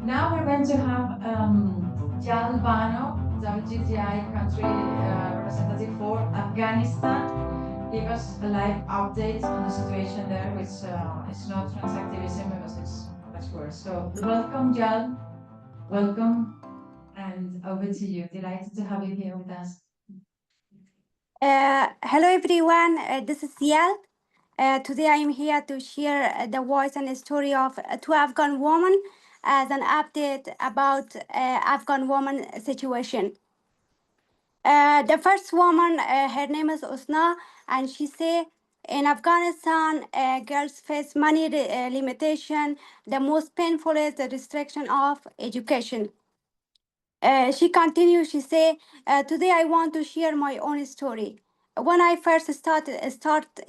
Now we're going to have Bano, WGTI country representative for Afghanistan, give us a live update on the situation there, which is not transactivism because it's much worse. So welcome, Jal. Welcome, and over to you. Delighted to have you here with us. Hello everyone, this is Yal. Today I am here to share the voice and story of two Afghan women as an update about Afghan woman situation. The first woman, her name is Usna, and she say in Afghanistan, girls face many limitation. The most painful is the restriction of education. She continues, she say, today I want to share my own story. When I first start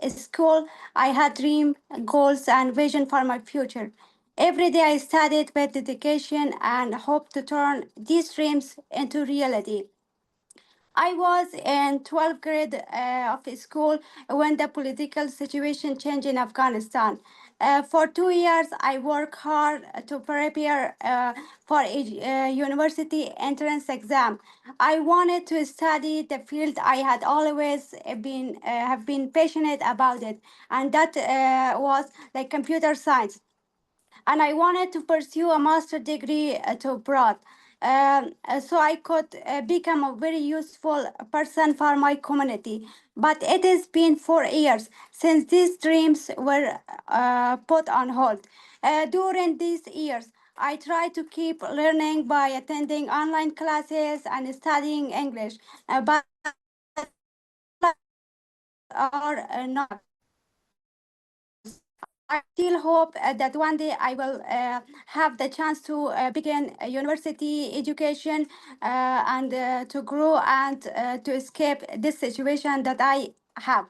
school, I had dream, goals, and vision for my future. Every day I studied with dedication and hope to turn these dreams into reality. I was in 12th grade of school when the political situation changed in Afghanistan. For 2 years, I worked hard to prepare for a university entrance exam. I wanted to study the field I had always been passionate about it, and that was like computer science, and I wanted to pursue a master degree to abroad. So I could become a very useful person for my community. But it has been 4 years since these dreams were put on hold. During these years, I tried to keep learning by attending online classes and studying English, but are not. I still hope that one day I will have the chance to begin a university education and to grow and to escape this situation that I have.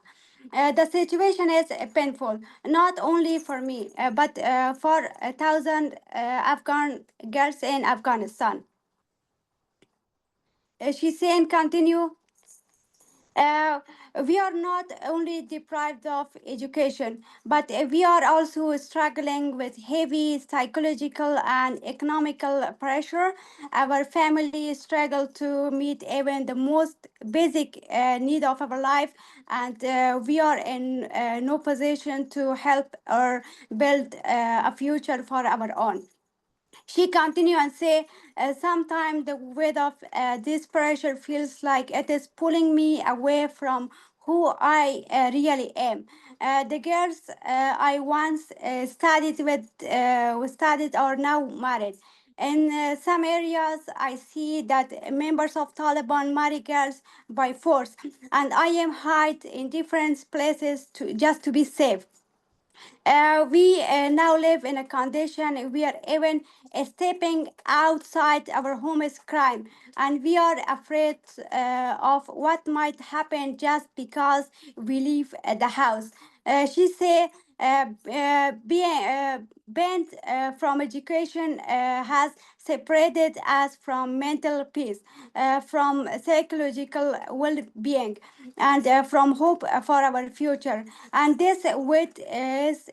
The situation is painful, not only for me, but for 1,000 Afghan girls in Afghanistan. She's saying, continue. Uh, we are not only deprived of education, but we are also struggling with heavy psychological and economical pressure. Our family struggle to meet even the most basic need of our life, and we are in no position to help or build a future for our own. She continued and say, sometimes the weight of this pressure feels like it is pulling me away from who I really am. The girls I once studied are now married. In some areas, I see that members of Taliban marry girls by force, and I am hide in different places just to be safe. We now live in a condition we are even stepping outside our home is crime, and we are afraid of what might happen just because we leave the house. She say being banned from education has separated us from mental peace, from psychological well-being, and from hope for our future. And this weight is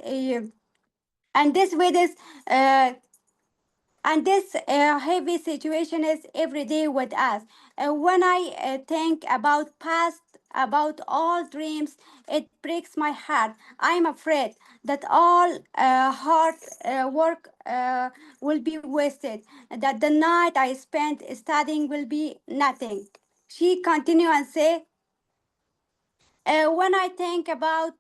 and this weight is uh, and this heavy situation is every day with us. When I think about past, about all dreams, it breaks my heart. I'm afraid that all hard work will be wasted, that the night I spent studying will be nothing. She continued and say, when I think about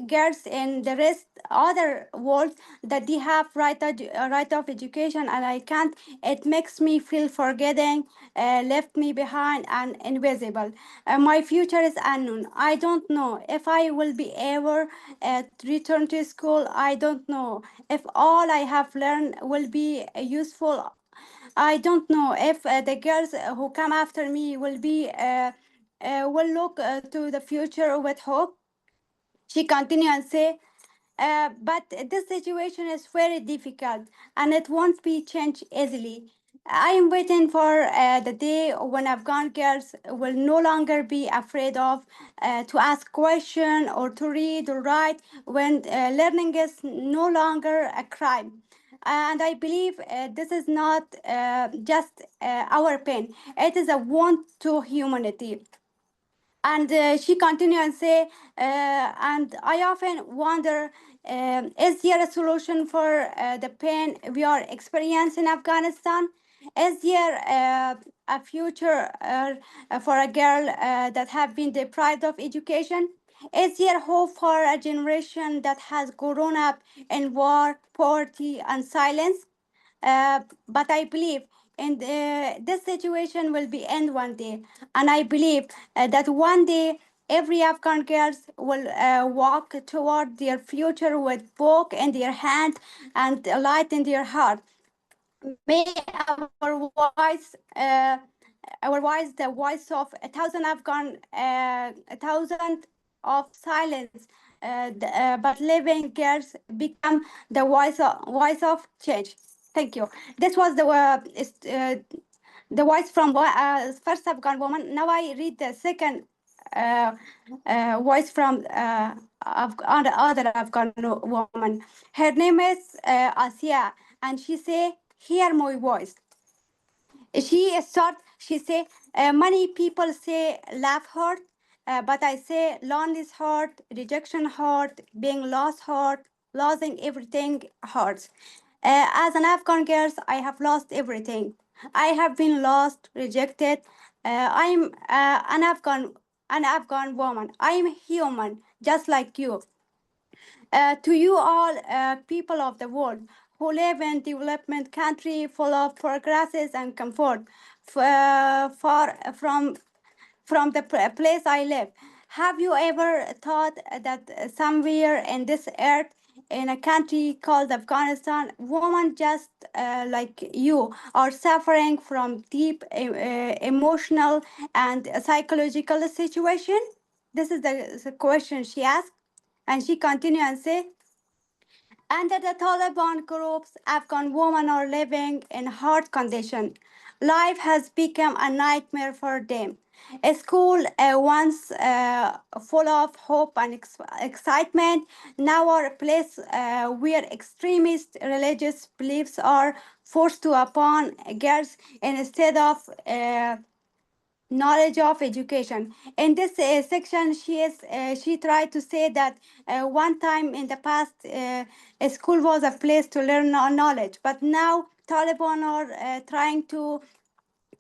girls in the rest other world that they have right of education and I can't, it makes me feel forgetting, left me behind and invisible. My future is unknown. I don't know if I will be ever return to school. I don't know if all I have learned will be useful. I don't know if the girls who come after me will look to the future with hope. She continued and say, but this situation is very difficult and it won't be changed easily. I am waiting for the day when Afghan girls will no longer be afraid of to ask question or to read or write when learning is no longer a crime. And I believe this is not just our pain, it is a want to humanity. And she continued and say, and I often wonder, is there a solution for the pain we are experiencing in Afghanistan? Is there a future for a girl that have been deprived of education? Is there hope for a generation that has grown up in war, poverty, and silence? But I believe in this situation will be end one day, and I believe that one day every Afghan girls will walk toward their future with book in their hand and a light in their heart. May our voice, the voice of a thousand Afghan, a thousand of silence, but living girls become the voice of change. Thank you. This was the voice from first Afghan woman. Now I read the second uh, voice from other Afghan woman. Her name is Asia, and she say, "Hear my voice." She say, many people say laugh hurt, but I say loneliness hurt, rejection hurt, being lost hurt, losing everything hurts. As an Afghan girl, I have lost everything. I have been lost, rejected. I'm an Afghan woman. I am human, just like you. To you all, people of the world who live in development country full of progresses and comfort, far from the place I live. Have you ever thought that somewhere in this earth, in a country called Afghanistan, women just like you are suffering from deep emotional and psychological situation? This is the question she asked, and she continued and said, under the Taliban groups, Afghan women are living in hard conditions. Life has become a nightmare for them. A school once full of hope and excitement now are a place where extremist religious beliefs are forced to upon girls instead of knowledge of education. In this section, she tried to say that one time in the past, a school was a place to learn knowledge, but now Taliban are trying to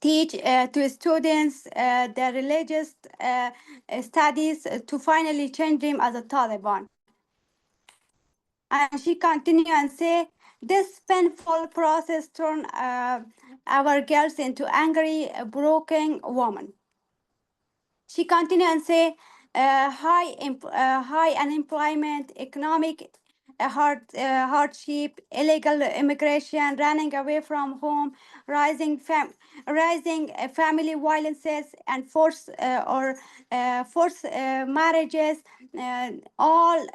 teach to students the religious studies to finally change them as a Taliban. And she continued and say, this painful process turned our girls into angry, broken women. She continued and say, high unemployment, economic hardship, illegal immigration, running away from home, rising family violences, and forced marriages, all.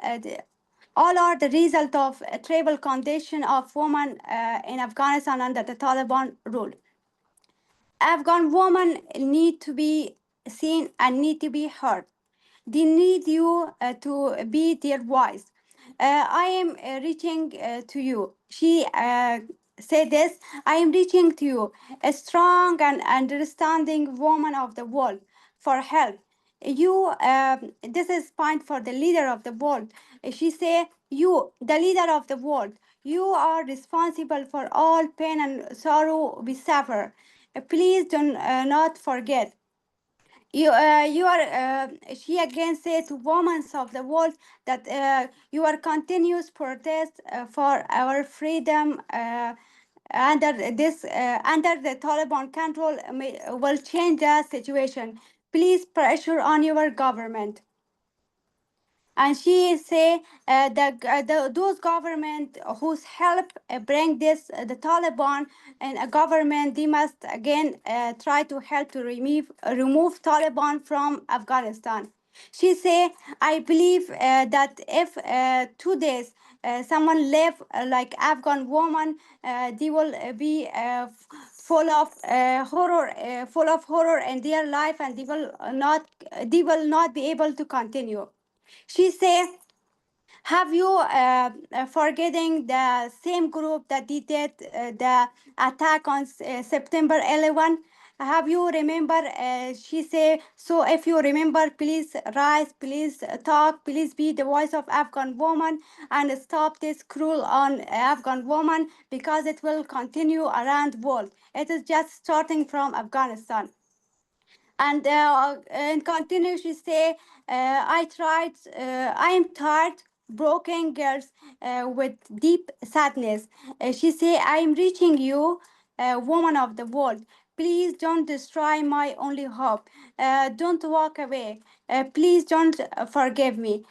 All are the result of a tribal condition of women in Afghanistan under the Taliban rule. Afghan women need to be seen and need to be heard. They need you to be their voice. I am reaching to you. She said this. I am reaching to you, a strong and understanding woman of the world, for help. You, this is point for the leader of the world. She say, you, the leader of the world, you are responsible for all pain and sorrow we suffer. Please do not forget. You are. She again said to women of the world that your continuous protest for our freedom under the Taliban control will change the situation. Please pressure on your government. And she say those government whose help bring this the Taliban and a government, they must again try to help to remove Taliban from Afghanistan. She say, I believe that if 2 days someone live like Afghan woman, they will be full of horror in their life, and they will not be able to continue. She say, Have you forgetting the same group that did the attack on September 11? Have you remember? She say so. If you remember, please rise, please talk, please be the voice of Afghan woman and stop this cruel on Afghan woman because it will continue around the world. It is just starting from Afghanistan. And continue, she say, I am tired, broken girls with deep sadness. She say, I am reaching you, woman of the world. Please don't destroy my only hope. Don't walk away. Please don't forgive me.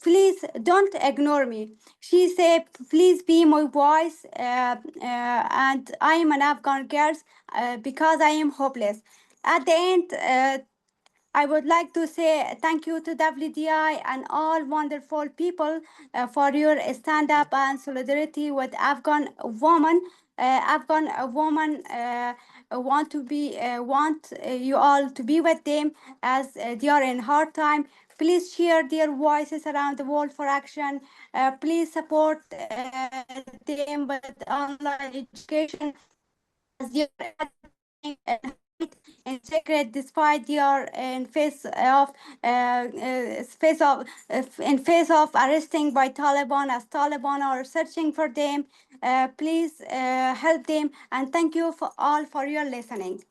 Please don't ignore me. She said, please be my voice. And I am an Afghan girl because I am hopeless. At the end, I would like to say thank you to WDI and all wonderful people for your stand up and solidarity with Afghan women. Afghan women want you all to be with them as they are in hard time. Please share their voices around the world for action. Please support them with online education as they are advocating and hide in secret despite they are in face of arresting by Taliban as Taliban are searching for them. Please help them and thank you for all for your listening.